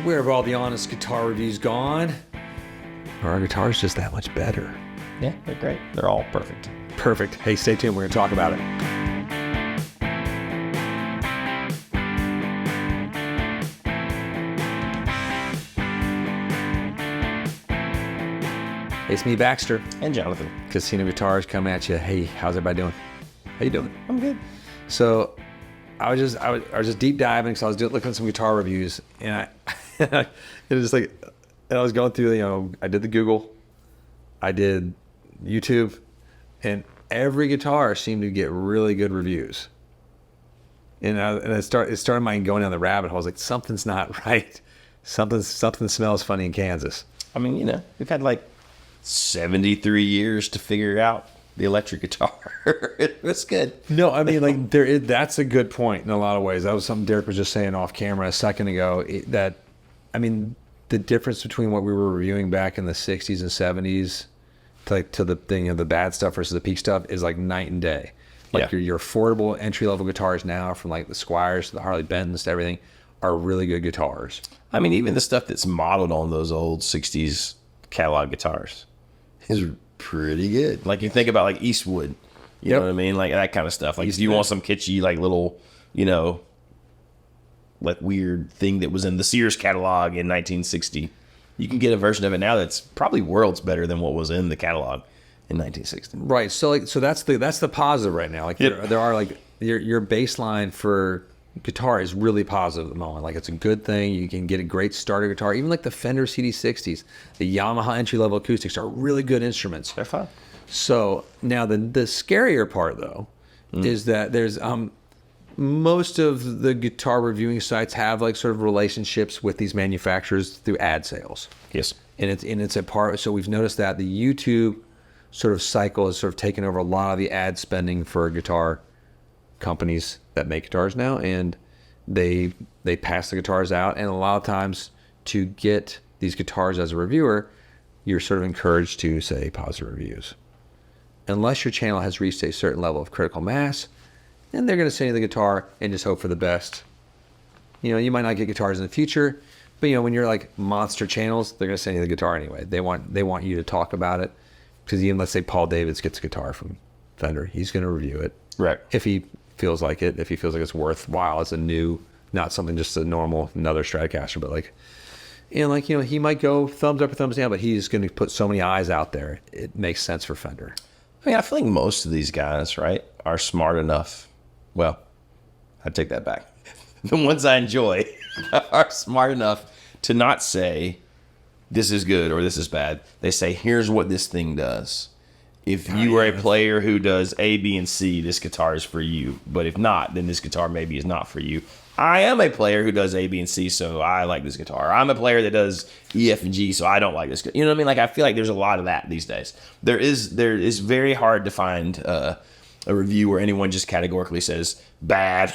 Where have all the honest guitar reviews gone? Are our guitars just that much better? Yeah, they're great. They're all perfect. Perfect. Hey, stay tuned. We're going to talk about it. Hey, it's me, Baxter. And Jonathan. Casino Guitars coming at you. Hey, how's everybody doing? How you doing? I'm good. So, I was just deep diving because I was looking at some guitar reviews, and it was like, and I was going through, I did the Google, I did YouTube, and every guitar seemed to get really good reviews. And it started my going down the rabbit hole. I was like, something's not right. Something smells funny in Kansas. I mean, we've had like 73 years to figure out the electric guitar. It's good. No, I mean, like that's a good point in a lot of ways. That was something Derek was just saying off camera a second ago. The difference between what we were reviewing back in the 60s and 70s to the thing, the bad stuff versus the peak stuff is like night and day. Like your affordable entry level guitars now, from like the Squires to the Harley Bentons to everything, are really good guitars. I mean, even the stuff that's modeled on those old 60s catalog guitars is pretty good. Like you think about like Eastwood, you know what I mean? Like that kind of stuff. Like if you want some kitschy, like little, like weird thing that was in the Sears catalog in 1960, you can get a version of it now that's probably worlds better than what was in the catalog in 1960. Right. So that's the positive right now. Like there are like your baseline for guitar is really positive at the moment. Like it's a good thing. You can get a great starter guitar. Even like the Fender CD60s, the Yamaha entry-level acoustics are really good instruments. They're fun. So now the scarier part though is that there's most of the guitar reviewing sites have like sort of relationships with these manufacturers through ad sales. Yes. And it's a part. So we've noticed that the YouTube sort of cycle has sort of taken over a lot of the ad spending for guitar companies that make guitars now, and they pass the guitars out. And a lot of times to get these guitars as a reviewer, you're sort of encouraged to say positive reviews. Unless your channel has reached a certain level of critical mass, then they're going to send you the guitar and just hope for the best. You might not get guitars in the future, but when you're like monster channels, they're going to send you the guitar anyway. They want you to talk about it, because even let's say Paul Davids gets a guitar from Fender, he's going to review it. Right. If he feels like it, if he feels like it's worthwhile as a new, not something just a normal another Stratocaster, but like, he might go thumbs up or thumbs down, but he's going to put so many eyes out there. It makes sense for Fender. I mean, I feel like most of these guys, right, are smart enough. Well, I take that back. The ones I enjoy are smart enough to not say this is good or this is bad. They say, here's what this thing does. If you are a player who does A, B, and C, this guitar is for you. But if not, then this guitar maybe is not for you. I am a player who does A, B, and C, so I like this guitar. I'm a player that does E, F, and G, so I don't like this. You know what I mean? Like, I feel like there's a lot of that these days. There is very hard to find a review where anyone just categorically says bad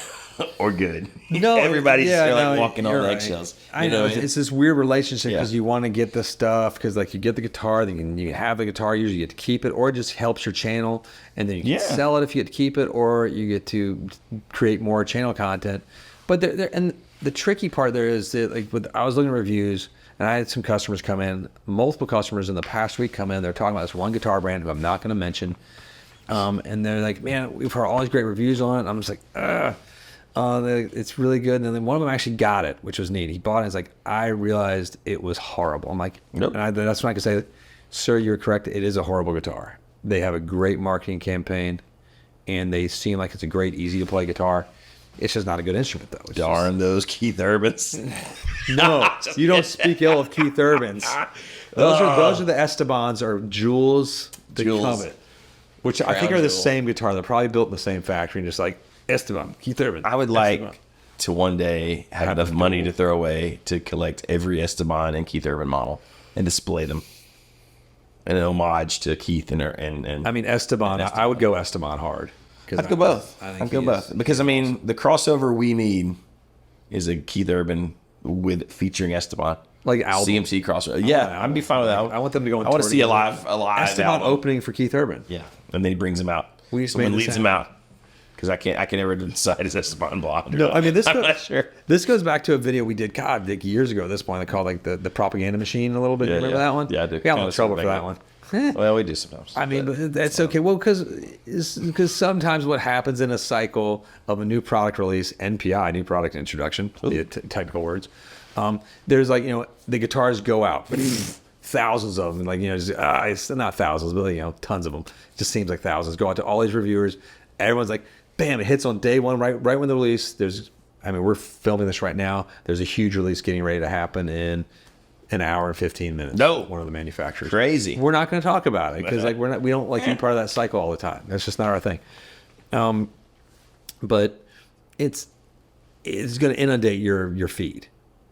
or good. No, everybody's walking on eggshells. I know it's this weird relationship because you want to get the stuff because like you get the guitar, then you have the guitar, usually you get to keep it, or it just helps your channel, and then you can sell it if you get to keep it, or you get to create more channel content. But and the tricky part there is that I was looking at reviews, and I had some customers come in, multiple customers in the past week come in. They're talking about this one guitar brand who I'm not going to mention. And they're like, man, we've heard all these great reviews on it. And I'm just like, it's really good. And then one of them actually got it, which was neat. He bought it. And he's like, I realized it was horrible. I'm like, nope. And that's when I can say, sir, you're correct. It is a horrible guitar. They have a great marketing campaign, and they seem like it's a great, easy to play guitar. It's just not a good instrument, though. Darn those Keith Urbans. No, you don't speak ill of Keith Urbans. Those are the Estebans or Jules the Comet. Which I think are the same guitar. They're probably built in the same factory, and just like Esteban, Keith Urban. I would like to one day have enough money to throw away to collect every Esteban and Keith Urban model and display them in an homage to Keith and I mean, Esteban. I would go Esteban hard. I'd go both. I'd go both because I mean the crossover we need is a Keith Urban featuring Esteban. Like album. CMC crossover. Yeah, I'd be fine with that. I want them to go. I want to see a live Esteban album. opening for Keith Urban. Yeah, and then he brings him out. Someone leads him out. Because I can never decide is that spun blonde or No, not. I mean I'm not sure. This goes back to a video we did, God, like years ago at this point. They called like the propaganda machine a little bit. Yeah, Remember yeah. that one? Yeah, I do. We got in Kinda trouble for something that like one. Well, we do sometimes. I mean, but that's okay. Well, because sometimes what happens in a cycle of a new product release, NPI, new product introduction, the technical words, there's like, the guitars go out, thousands of them, like, it's not thousands, but, tons of them. It just seems like thousands go out to all these reviewers. Everyone's like, bam, it hits on day one, right when the release. We're filming this right now. There's a huge release getting ready to happen in an hour and 15 minutes. No. One of the manufacturers. Crazy. We're not going to talk about it because we don't like to be part of that cycle all the time. That's just not our thing. But it's going to inundate your feed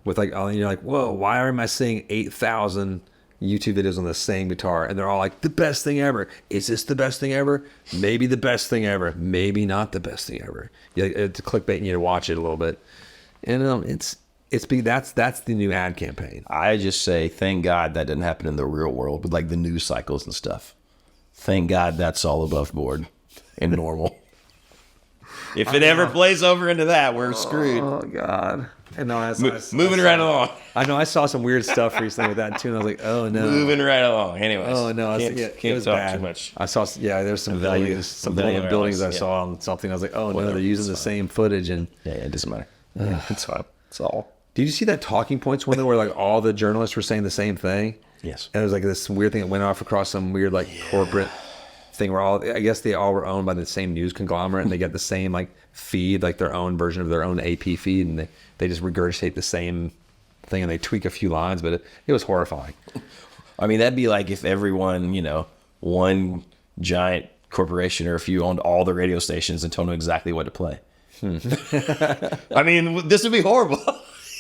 with like, you're like, whoa, why am I seeing 8,000 YouTube videos on the same guitar? And they're all like, the best thing ever. Is this the best thing ever? Maybe the best thing ever. Maybe not the best thing ever. It's clickbaiting you to watch it a little bit. And that's the new ad campaign. I just say, thank God that didn't happen in the real world with like the news cycles and stuff. Thank God that's all above board and normal. If it ever plays over into that, we're screwed. Oh God! And no, Moving right along. I know I saw some weird stuff recently with that too, and I was like, oh no. Moving right along. Anyways. Oh no! Can't it was talk bad. too much. I saw, there's some buildings I saw on something. I was like, oh no, they're using the same footage, and Yeah, it doesn't matter. It's fine. It's all. Did you see that talking points one where like all the journalists were saying the same thing? Yes. And it was like this weird thing that went off across some weird like corporate thing where I guess they all were owned by the same news conglomerate and they get the same like feed, like their own version of their own AP feed, and they just regurgitate the same thing and they tweak a few lines, but it was horrifying. I mean, that'd be like if everyone, one giant corporation or a few owned all the radio stations and told them exactly what to play. I mean, this would be horrible.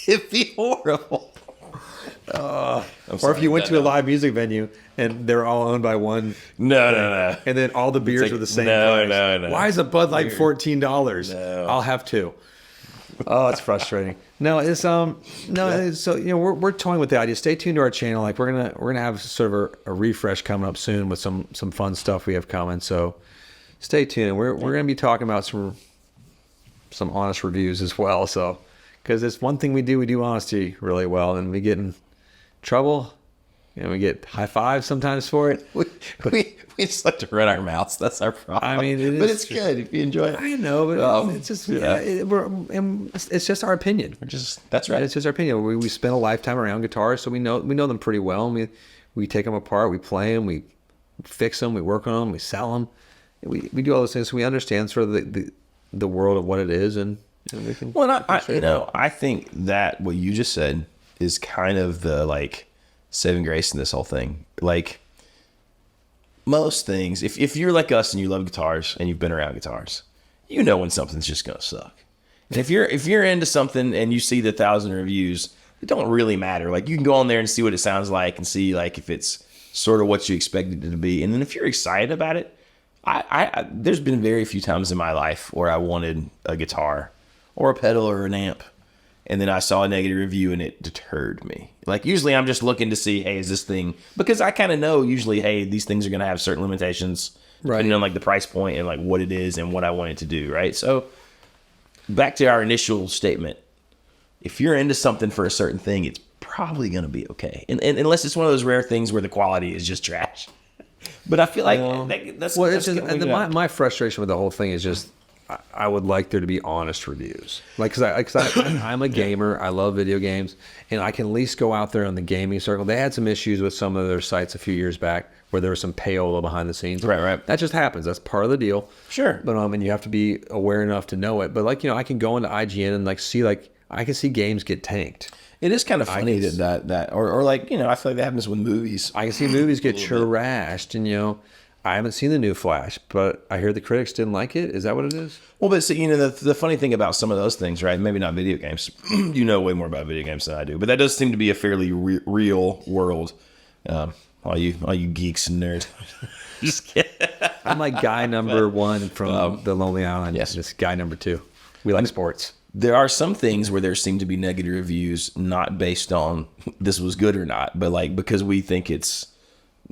It'd be horrible. Or if you went to a live music venue and they're all owned by one. No. And then all the beers like, are the same no, price. No. Why is a Bud Light $14? No. I'll have two. Oh, it's frustrating. No, it's so we're toying with the idea. Stay tuned to our channel. Like we're gonna have sort of a refresh coming up soon with some fun stuff we have coming. So stay tuned. We're gonna be talking about some honest reviews as well. So because it's one thing we do honesty really well, and we get in trouble. We get high fives sometimes for it. We just like to run our mouths. That's our problem. I mean, but it's good if you enjoy it. I know, but it's just it's just our opinion. That's right. It's just our opinion. We spend a lifetime around guitars, so we know them pretty well. And we take them apart, we play them, we fix them, we work on them, we sell them. We do all those things, so we understand sort of the world of what it is, and we can. Well, I think that what you just said is kind of the like saving grace in this whole thing. Like most things, if you're like us and you love guitars and you've been around guitars, when something's just gonna suck. And if you're into something and you see the 1,000 reviews, it don't really matter. Like you can go on there and see what it sounds like and see like if it's sort of what you expected it to be. And then if you're excited about it, I there's been very few times in my life where I wanted a guitar or a pedal or an amp, and then I saw a negative review and it deterred me. Like usually I'm just looking to see, hey, is this thing, because I kind of know usually, hey, these things are going to have certain limitations depending on like the price point and like what it is and what I want it to do. Right. So back to our initial statement, if you're into something for a certain thing, it's probably going to be okay. And unless it's one of those rare ththings where the quality is just trash. But I feel like my frustration with the whole thing is just I would like there to be honest reviews. Like, because I'm a gamer, I love video games, and I can at least go out there in the gaming circle. They had some issues with some of their sites a few years back where there was some payola behind the scenes. Right. That just happens. That's part of the deal. Sure. But and you have to be aware enough to know it. But like, I can go into IGN and like see like I can see games get tanked. It is kind of funny that or like, I feel like that happens with movies. I can see movies get trashed, and I haven't seen the new Flash, but I hear the critics didn't like it. Is that what it is? Well, but see, the funny thing about some of those things, right? Maybe not video games. You know way more about video games than I do, but that does seem to be a fairly real world. All you geeks and nerds. Just kidding. I'm like guy number one from the Lonely Island. Yes. Just guy number two. We like sports. There are some things where there seem to be negative reviews, not based on this was good or not, but like because we think it's,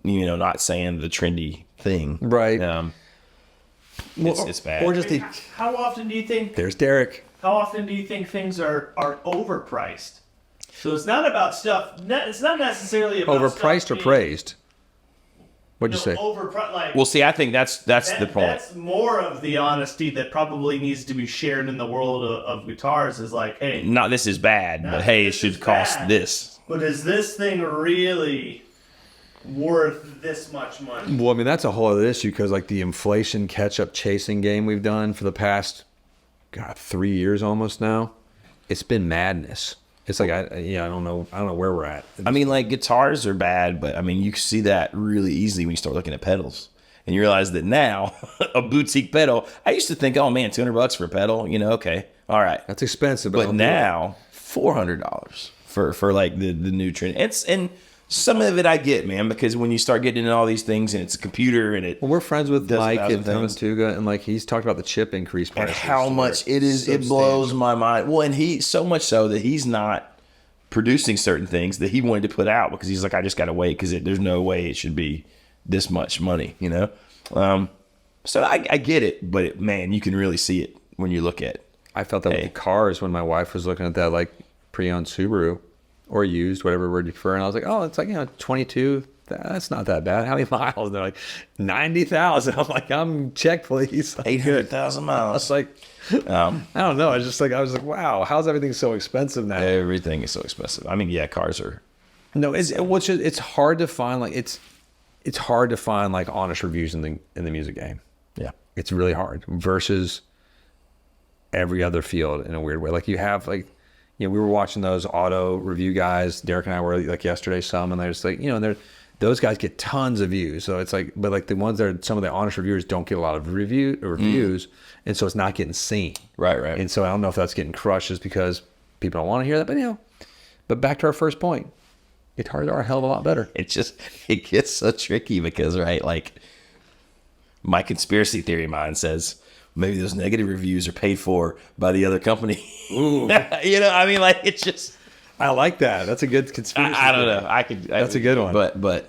not saying the trendy thing. Right. It's bad. Or just How often do you think? there's Derek. How often do you think things are overpriced? So it's not about stuff. It's not necessarily about Overpriced or praised? What'd you say? Overpriced. Well, see, I think that's the point. That's more of the honesty that probably needs to be shared in the world of guitars. Is like, hey, Not this is bad, but hey, it should cost this. But is this thing really worth this much money? Well, I mean, that's a whole other issue because, like, the inflation catch-up chasing game we've done for the past, 3 years almost now, it's been madness. It's like, I don't know where we're at. I mean, like, guitars are bad, but I mean, you can see that really easily when you start looking at pedals. And you realize that now, a boutique pedal, I used to think, oh man, $200 for a pedal, okay, all right. That's expensive. But now, $400 for like the new trend. And some of it I get, man, because when you start getting into all these things and it's a computer and it. Well, we're friends with Mike and Tuga, and like he's talked about the chip increase and prices. how much it is, it blows my mind. Well, and he so much so that he's not producing certain things that he wanted to put out because he's like, I just got to wait because there's no way it should be this much money, So I get it, but man, you can really see it when you look at it. I felt that with the cars when my wife was looking at that like pre-owned Subaru or used, whatever word you prefer, and I was like, oh, it's like 22. That's not that bad. How many miles? And they're like 90,000. I'm like, check please. 800,000 miles. I was like, I don't know. I was like, wow, how's everything so expensive now? Everything is so expensive. I mean, yeah, cars are. No, it's hard to find like it's hard to find like honest reviews in the music game. Yeah, it's really hard versus every other field in a weird way. Like you have like, we were watching those auto review guys. Derek and I were like yesterday some, and they're just like, those guys get tons of views. So it's like, but like the ones that are some of the honest reviewers don't get a lot of reviews, and so it's not getting seen. Right. And so I don't know if that's getting crushed just because people don't want to hear that. But but back to our first point, guitars are a hell of a lot better. It gets so tricky because like my conspiracy theory mind says maybe those negative reviews are paid for by the other company. Ooh. I mean, like it's just. I like that. That's a good conspiracy. I don't know. That's a good one. But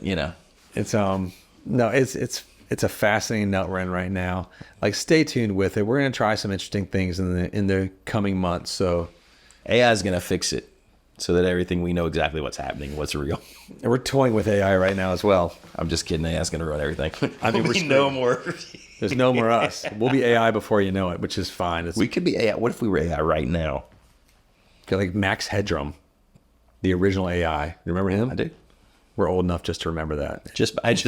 it's no, it's a fascinating nut we're in right now. Like, stay tuned with it. We're gonna try some interesting things in the coming months. So AI is gonna fix it so that everything we know exactly what's happening, what's real. And we're toying with AI right now as well. I'm just kidding. AI is gonna run everything. I mean, we no more. There's no more us. We'll be AI before you know it, which is fine. We could be AI. What if we were AI right now? Like Max Headroom. The original AI. You remember him? I do. We're old enough just to remember that.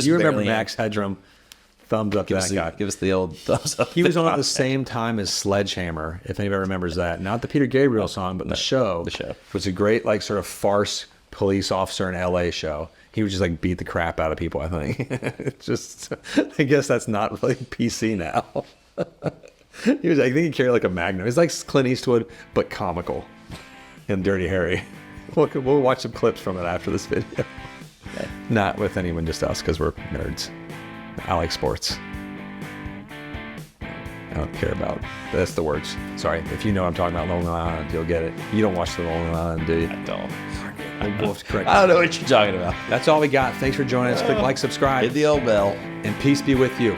You remember Max Headroom? Thumbs up that guy. Give us the old thumbs up. He was on at the same time as Sledgehammer, if anybody remembers that. Not the Peter Gabriel song, but the show. The show. It was a great, like, sort of farce police officer in LA show. He would just, like, beat the crap out of people, I think. It's just, I guess that's not really PC now. I think he carried, like, a Magnum. He's like Clint Eastwood, but comical. And Dirty Harry. We'll watch some clips from it after this video. Okay. Not with anyone, just us, because we're nerds. I like sports. I don't care about. That's the words. Sorry. If you know what I'm talking about, Lonely Island, you'll get it. You don't watch the Lonely Island, do you? I don't. We'll have to correct I don't know what you're talking about. That's all we got. Thanks for joining us. Click like, subscribe. Hit the old bell. And peace be with you.